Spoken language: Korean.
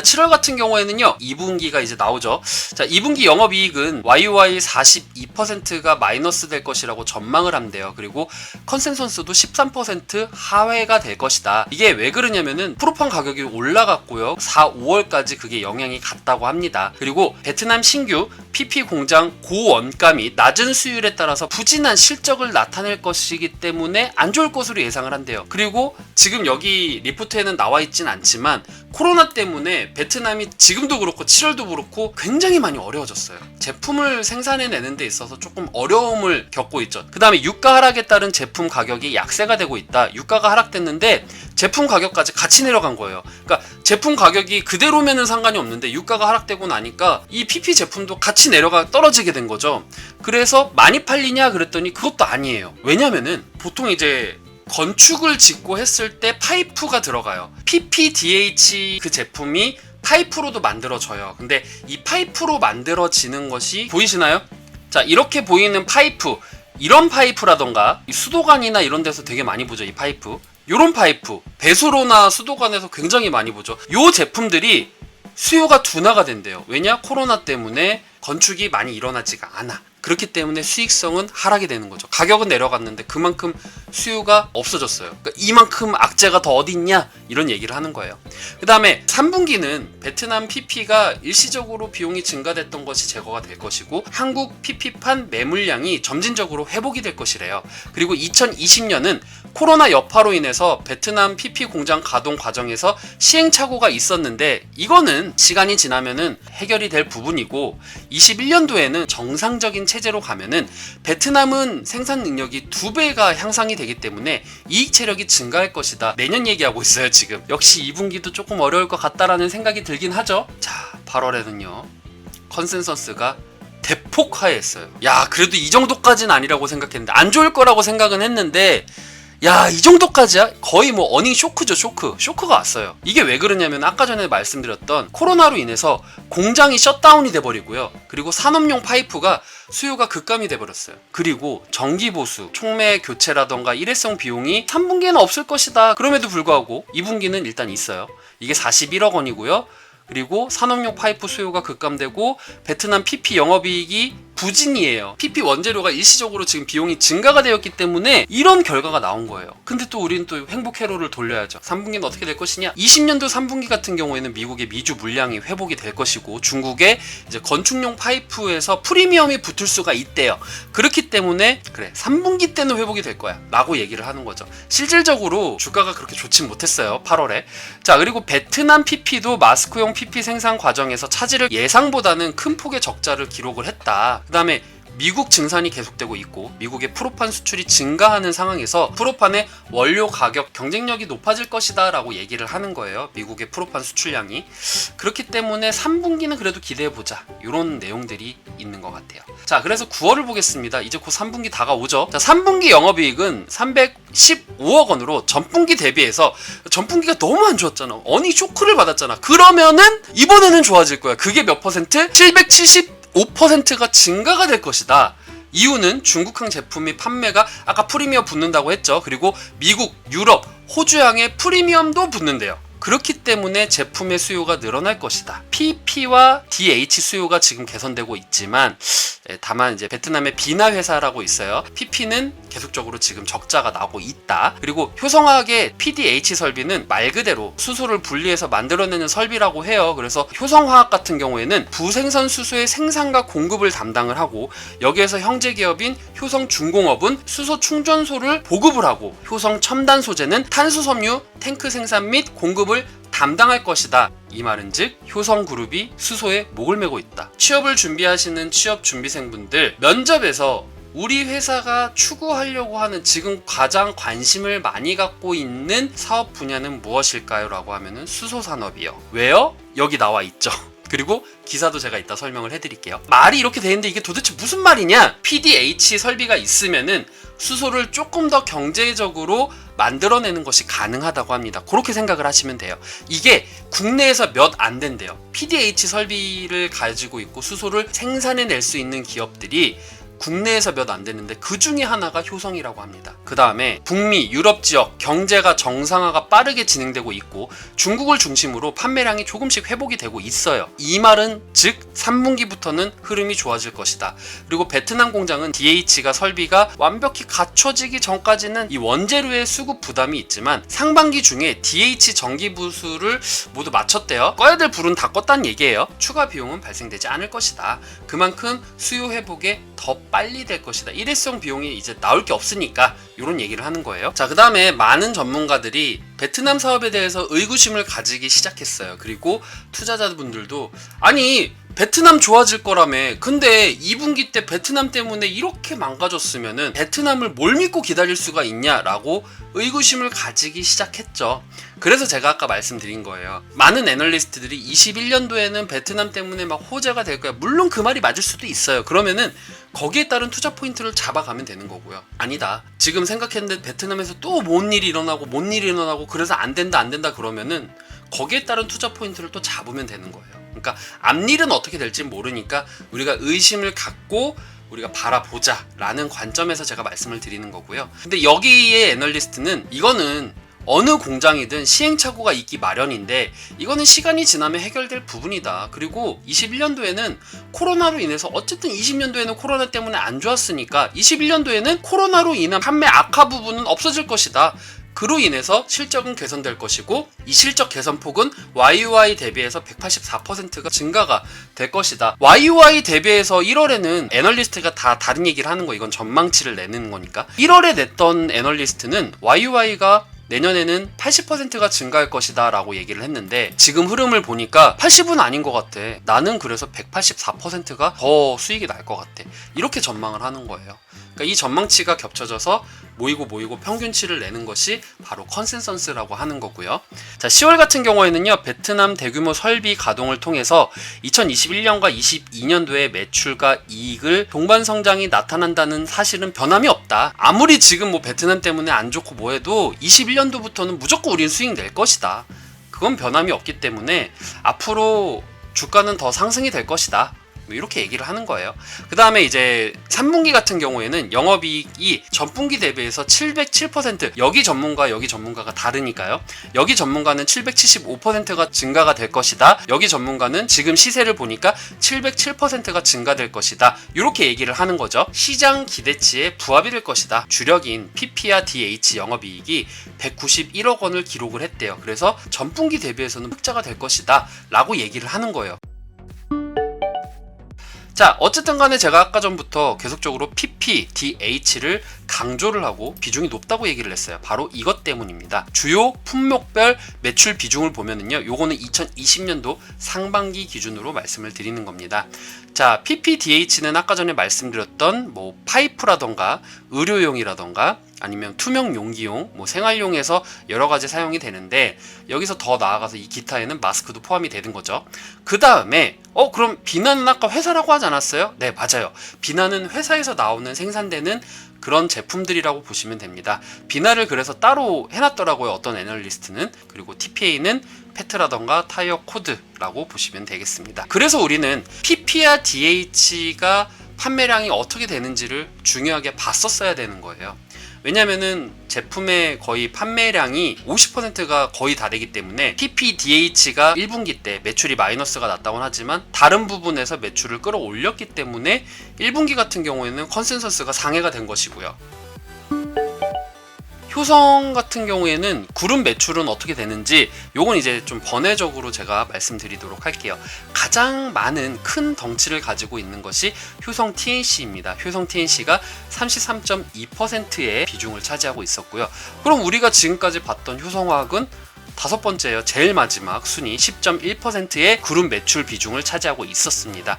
7월 같은 경우에는요 2분기가 이제 나오죠. 자, 2분기 영업이익은 YOY 42%가 마이너스 될 것이라고 전망을 한대요. 그리고 컨센서스도 13% 하회가 될 것이다. 이게 왜 그러냐면은 프로판 가격이 올라갔고요. 4, 5월까지 그게 영향이 갔다고 합니다. 그리고 베트남 신규 PP 공장 고원가 및 낮은 수율에 따라서 부진한 실적을 나타낼 것이기 때문에 안 좋을 것으로 예상을 한대요. 그리고 지금 여기 리포트에는 나와 있진 않지만 코로나 때문에 베트남이 지금도 그렇고 7월도 그렇고 굉장히 많이 어려워졌어요. 제품을 생산해내는 데 있어서 조금 어려움을 겪고 있죠. 그 다음에 유가 하락에 따른 제품 가격이 약세가 되고 있다. 유가가 하락됐는데 제품 가격까지 같이 내려간 거예요. 그러니까 제품 가격이 그대로면은 상관이 없는데 유가가 하락되고 나니까 이 PP 제품도 같이 내려가 떨어지게 된 거죠. 그래서 많이 팔리냐 그랬더니 그것도 아니에요. 왜냐면은 보통 이제 건축을 짓고 했을 때 파이프가 들어가요. PPDH 그 제품이 파이프로도 만들어져요. 근데 이 파이프로 만들어지는 것이 보이시나요? 자, 이렇게 보이는 파이프, 이런 파이프라던가 수도관이나 이런 데서 되게 많이 보죠. 이 파이프, 요런 파이프 배수로나 수도관에서 굉장히 많이 보죠. 요 제품들이 수요가 둔화가 된대요. 왜냐? 코로나 때문에 건축이 많이 일어나지가 않아. 그렇기 때문에 수익성은 하락이 되는 거죠. 가격은 내려갔는데 그만큼 수요가 없어졌어요. 그러니까 이만큼 악재가 더 어디 있냐? 이런 얘기를 하는 거예요. 그 다음에 3분기는 베트남 PP가 일시적으로 비용이 증가됐던 것이 제거가 될 것이고 한국 PP판 매물량이 점진적으로 회복이 될 것이래요. 그리고 2020년은 코로나 여파로 인해서 베트남 PP 공장 가동 과정에서 시행착오가 있었는데 이거는 시간이 지나면은 해결이 될 부분이고 21년도에는 정상적인 체제로 가면은 베트남은 생산 능력이 2배가 향상이 되기 때문에 이익 체력이 증가할 것이다. 내년 얘기하고 있어요 지금. 역시 2분기도 조금 어려울 것 같다라는 생각이 들긴 하죠. 자, 8월에는요 컨센서스가 대폭 하회했어요. 야, 그래도 이 정도까지는 아니라고 생각했는데 안 좋을 거라고 생각은 했는데 야, 이 정도까지야? 거의 뭐 어닝 쇼크죠. 쇼크가 왔어요. 이게 왜 그러냐면 아까 전에 말씀드렸던 코로나로 인해서 공장이 셧다운이 돼버리고요. 그리고 산업용 파이프가 수요가 급감이 돼버렸어요. 그리고 전기보수, 촉매 교체라던가 일회성 비용이 3분기에는 없을 것이다. 그럼에도 불구하고 2분기는 일단 있어요. 이게 41억 원이고요. 그리고 산업용 파이프 수요가 급감되고 베트남 PP 영업이익이 부진이에요. PP 원재료가 일시적으로 지금 비용이 증가가 되었기 때문에 이런 결과가 나온 거예요. 근데 또 우리는 또 행복 회로를 돌려야죠. 3분기는 어떻게 될 것이냐? 20년도 3분기 같은 경우에는 미국의 미주 물량이 회복이 될 것이고 중국의 이제 건축용 파이프에서 프리미엄이 붙을 수가 있대요. 그렇기 때문에 그래 3분기 때는 회복이 될 거야 라고 얘기를 하는 거죠. 실질적으로 주가가 그렇게 좋진 못했어요. 8월에. 자, 그리고 베트남 PP도 마스크용 PP 생산 과정에서 차질을 예상보다는 큰 폭의 적자를 기록을 했다. 그 다음에 미국 증산이 계속되고 있고 미국의 프로판 수출이 증가하는 상황에서 프로판의 원료 가격 경쟁력이 높아질 것이다 라고 얘기를 하는 거예요. 미국의 프로판 수출량이. 그렇기 때문에 3분기는 그래도 기대해보자 이런 내용들이 있는 것 같아요. 자, 그래서 9월을 보겠습니다. 이제 곧 3분기 다가오죠. 자, 3분기 영업이익은 315억 원으로 전분기 대비해서 전분기가 너무 안 좋았잖아. 어닝 쇼크를 받았잖아. 그러면은 이번에는 좋아질 거야. 그게 몇 퍼센트? 775%가 증가가 될 것이다. 이유는 중국항 제품의 판매가 아까 프리미엄 붙는다고 했죠. 그리고 미국, 유럽, 호주항의 프리미엄도 붙는데요. 그렇기 때문에 제품의 수요가 늘어날 것이다. PP와 DH 수요가 지금 개선되고 있지만 다만 이제 베트남의 비나 회사라고 있어요. PP는 계속적으로 지금 적자가 나고 있다. 그리고 효성화학의 PDH 설비는 말 그대로 수소를 분리해서 만들어내는 설비라고 해요. 그래서 효성화학 같은 경우에는 부생선 수소의 생산과 공급을 담당을 하고 여기에서 형제 기업인 효성중공업은 수소 충전소를 보급을 하고 효성 첨단 소재는 탄수섬유 탱크 생산 및 공급을 담당할 것이다. 이 말은 즉 효성그룹이 수소에 목을 메고 있다. 취업을 준비하시는 취업준비생분들 면접에서 우리 회사가 추구하려고 하는 지금 가장 관심을 많이 갖고 있는 사업 분야는 무엇일까요? 라고 하면은 수소산업이요. 왜요? 여기 나와 있죠. 그리고 기사도 제가 이따 설명을 해드릴게요. 말이 이렇게 되는데 이게 도대체 무슨 말이냐? PDH 설비가 있으면은 수소를 조금 더 경제적으로 만들어내는 것이 가능하다고 합니다. 그렇게 생각을 하시면 돼요. 이게 국내에서 몇 안 된대요. PDH 설비를 가지고 있고 수소를 생산해낼 수 있는 기업들이 국내에서 몇 안 되는데 그 중에 하나가 효성이라고 합니다. 그 다음에 북미, 유럽 지역 경제가 정상화가 빠르게 진행되고 있고 중국을 중심으로 판매량이 조금씩 회복이 되고 있어요. 이 말은 즉 3분기부터는 흐름이 좋아질 것이다. 그리고 베트남 공장은 DH가 설비가 완벽히 갖춰지기 전까지는 이 원재료의 수급 부담이 있지만 상반기 중에 DH 전기 부수를 모두 마쳤대요. 꺼야 될 불은 다 껐다는 얘기예요. 추가 비용은 발생되지 않을 것이다. 그만큼 수요 회복에 더 빨리 될 것이다. 일회성 비용이 이제 나올 게 없으니까 이런 얘기를 하는 거예요. 자, 그 다음에 많은 전문가들이 베트남 사업에 대해서 의구심을 가지기 시작했어요. 그리고 투자자분들도 아니 베트남 좋아질 거라며, 근데 2분기 때 베트남 때문에 이렇게 망가졌으면은 베트남을 뭘 믿고 기다릴 수가 있냐라고 의구심을 가지기 시작했죠. 그래서 제가 아까 말씀드린 거예요. 많은 애널리스트들이 21년도에는 베트남 때문에 막 호재가 될 거야. 물론 그 말이 맞을 수도 있어요. 그러면은 거기에 따른 투자 포인트를 잡아가면 되는 거고요. 아니다, 지금 생각했는데 베트남에서 또 뭔 일이 일어나고 그래서 안 된다 그러면은 거기에 따른 투자 포인트를 또 잡으면 되는 거예요. 그러니까 앞일은 어떻게 될지 모르니까 우리가 의심을 갖고 우리가 바라보자 라는 관점에서 제가 말씀을 드리는 거고요. 근데 여기에 애널리스트는 이거는 어느 공장이든 시행착오가 있기 마련인데 이거는 시간이 지나면 해결될 부분이다. 그리고 21년도에는 코로나로 인해서 어쨌든 20년도에는 코로나 때문에 안 좋았으니까 21년도에는 코로나로 인한 판매 악화 부분은 없어질 것이다. 그로 인해서 실적은 개선될 것이고 이 실적 개선폭은 YOY 대비해서 184%가 증가가 될 것이다. YOY 대비해서 1월에는 애널리스트가 다 다른 얘기를 하는 거, 이건 전망치를 내는 거니까 1월에 냈던 애널리스트는 YOY가 내년에는 80%가 증가할 것이다 라고 얘기를 했는데 지금 흐름을 보니까 80은 아닌 것 같아. 나는 그래서 184%가 더 수익이 날 것 같아. 이렇게 전망을 하는 거예요. 그러니까 이 전망치가 겹쳐져서 모이고 평균치를 내는 것이 바로 컨센서스라고 하는 거고요. 자, 10월 같은 경우에는요, 베트남 대규모 설비 가동을 통해서 2021년과 22년도에 매출과 이익을 동반 성장이 나타난다는 사실은 변함이 없다. 아무리 지금 뭐 베트남 때문에 안 좋고 뭐해도 21년도부터는 무조건 우린 수익 낼 것이다. 그건 변함이 없기 때문에 앞으로 주가는 더 상승이 될 것이다. 이렇게 얘기를 하는 거예요. 그 다음에 이제 3분기 같은 경우에는 영업이익이 전분기 대비해서 707%, 여기 전문가가 다르니까요. 여기 전문가는 775%가 증가가 될 것이다. 여기 전문가는 지금 시세를 보니까 707%가 증가될 것이다. 이렇게 얘기를 하는 거죠. 시장 기대치에 부합이 될 것이다. 주력인 PP와 DH 영업이익이 191억 원을 기록을 했대요. 그래서 전분기 대비해서는 흑자가 될 것이다 라고 얘기를 하는 거예요. 자, 어쨌든 간에 제가 아까 전부터 계속적으로 PP, DH를 강조를 하고 비중이 높다고 얘기를 했어요. 바로 이것 때문입니다. 주요 품목별 매출 비중을 보면은요, 요거는 2020년도 상반기 기준으로 말씀을 드리는 겁니다. 자, PP, DH는 아까 전에 말씀드렸던 뭐 파이프라던가 의료용이라던가 아니면 투명 용기용, 뭐 생활용에서 여러 가지 사용이 되는데 여기서 더 나아가서 이 기타에는 마스크도 포함이 되는 거죠. 그 다음에 그럼 비나는 아까 회사라고 하지 않았어요? 네, 맞아요. 비나는 회사에서 나오는 생산되는 그런 제품들이라고 보시면 됩니다. 비나를 그래서 따로 해놨더라고요, 어떤 애널리스트는. 그리고 TPA는 페트라던가 타이어 코드라고 보시면 되겠습니다. 그래서 우리는 PP와 DH가 판매량이 어떻게 되는지를 중요하게 봤었어야 되는 거예요. 왜냐면은 제품의 거의 판매량이 50%가 거의 다 되기 때문에 PP, DH가 1분기 때 매출이 마이너스가 났다고는 하지만 다른 부분에서 매출을 끌어올렸기 때문에 1분기 같은 경우에는 컨센서스가 상회가 된 것이고요. 효성 같은 경우에는 그룹 매출은 어떻게 되는지 요건 이제 좀 번외적으로 제가 말씀드리도록 할게요. 가장 많은 큰 덩치를 가지고 있는 것이 효성 TNC입니다. 효성 TNC가 33.2%의 비중을 차지하고 있었고요. 그럼 우리가 지금까지 봤던 효성화학은 다섯 번째예요. 제일 마지막 순위 10.1%의 그룹 매출 비중을 차지하고 있었습니다.